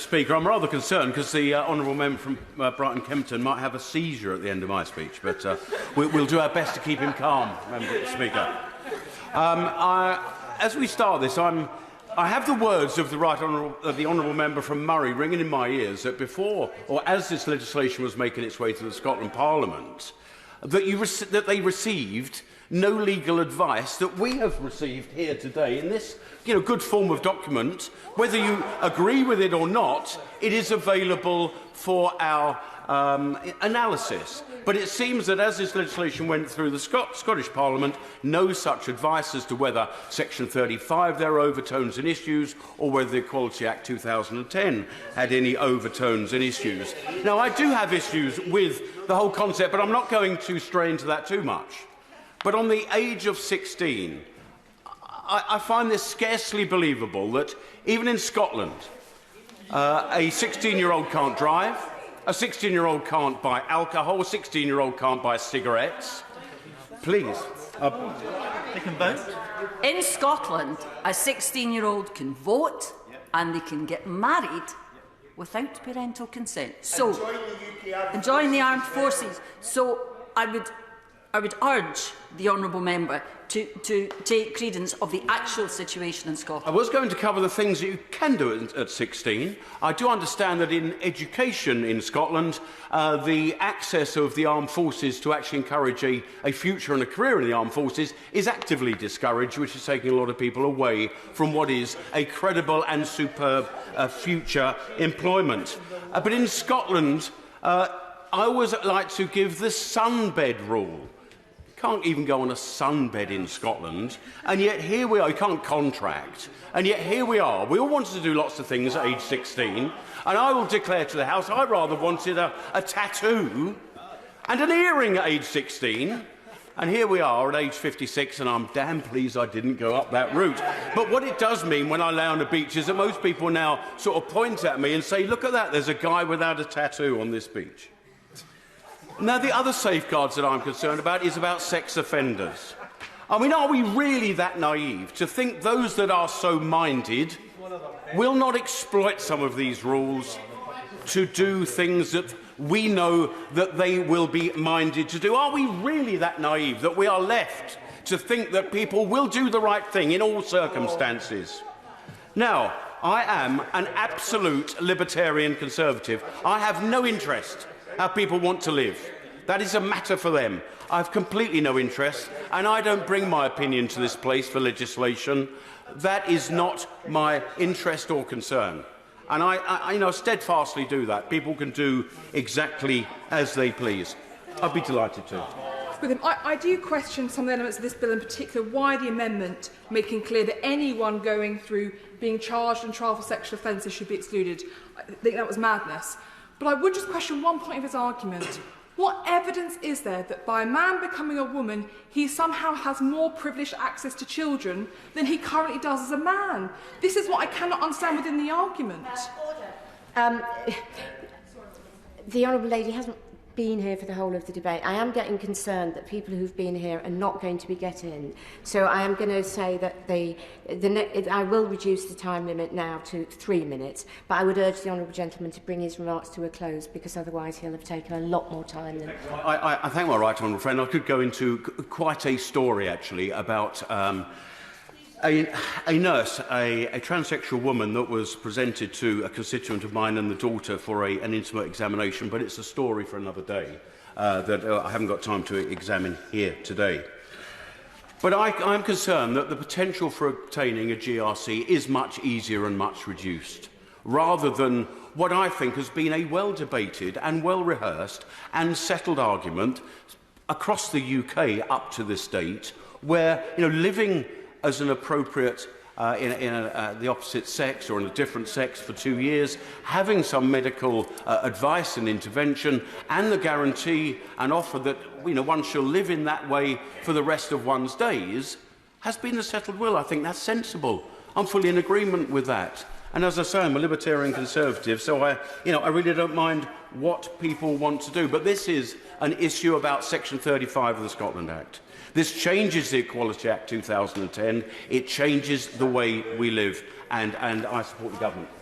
Speaker. I'm rather concerned because the honourable member from Brighton Kempton might have a seizure at the end of my speech, but we'll do our best to keep him calm, Member Speaker. As we start this, I have the words of the honourable member from Murray ringing in my ears that before, or as this legislation was making its way to the Scotland Parliament, that they received no legal advice that we have received here today in this good form of document. Whether you agree with it or not, it is available for our analysis. But it seems that as this legislation went through the Scottish Parliament, no such advice as to whether Section 35 there are overtones and issues, or whether the Equality Act 2010 had any overtones and issues. Now, I do have issues with the whole concept, but I'm not going to stray into that too much. But on the age of 16, I find this scarcely believable that even in Scotland, a 16-year-old can't drive, a 16-year-old can't buy alcohol, a 16-year-old can't buy cigarettes. Please. They can vote. In Scotland, a 16-year-old can vote and they can get married without parental consent. So, and join the armed forces. So I would urge the honourable member to take credence of the actual situation in Scotland. I was going to cover the things that you can do at 16. I do understand that in education in Scotland, the access of the armed forces to actually encourage a future and a career in the armed forces is actively discouraged, which is taking a lot of people away from what is a credible and superb future employment. But in Scotland, I always like to give the sunbed rule. Can't even go on a sunbed in Scotland, and yet here we are. You can't contract, and yet here we are. We all wanted to do lots of things at age 16, and I will declare to the House I rather wanted a tattoo and an earring at age 16, and here we are at age 56, and I'm damn pleased I didn't go up that route. But what it does mean when I lay on the beach is that most people now sort of point at me and say, look at that, there's a guy without a tattoo on this beach. Now, the other safeguards that I'm concerned about is about sex offenders. I mean, are we really that naive to think those that are so minded will not exploit some of these rules to do things that we know that they will be minded to do? Are we really that naive that we are left to think that people will do the right thing in all circumstances? Now, I am an absolute libertarian conservative. I have no interest how people want to live. That is a matter for them. I have completely no interest, and I don't bring my opinion to this place for legislation. That is not my interest or concern. And I steadfastly do that. People can do exactly as they please. I'd be delighted to. I do question some of the elements of this bill, in particular why the amendment making clear that anyone going through being charged and trial for sexual offences should be excluded. I think that was madness. But I would just question one point of his argument. What evidence is there that by a man becoming a woman, he somehow has more privileged access to children than he currently does as a man? This is what I cannot understand within the argument. The Honourable Lady hasn't been here for the whole of the debate. I am getting concerned that people who've been here are not going to be getting. So I am going to say that I will reduce the time limit now to 3 minutes, but I would urge the honourable gentleman to bring his remarks to a close, because otherwise he'll have taken a lot more time than... I thank my right honourable friend. I could go into quite a story, actually, about a nurse, a transsexual woman that was presented to a constituent of mine and the daughter for an intimate examination, but it's a story for another day that I haven't got time to examine here today. But I'm concerned that the potential for obtaining a GRC is much easier and much reduced, rather than what I think has been a well-debated and well-rehearsed and settled argument across the UK up to this date, where living as an appropriate the opposite sex or in a different sex for 2 years, having some medical advice and intervention, and the guarantee and offer that one shall live in that way for the rest of one's days, has been a settled will. I think that's sensible. I'm fully in agreement with that. And as I say, I'm a libertarian conservative, so I really don't mind what people want to do. But this is an issue about Section 35 of the Scotland Act. This changes the Equality Act 2010. It changes the way we live, and I support the government.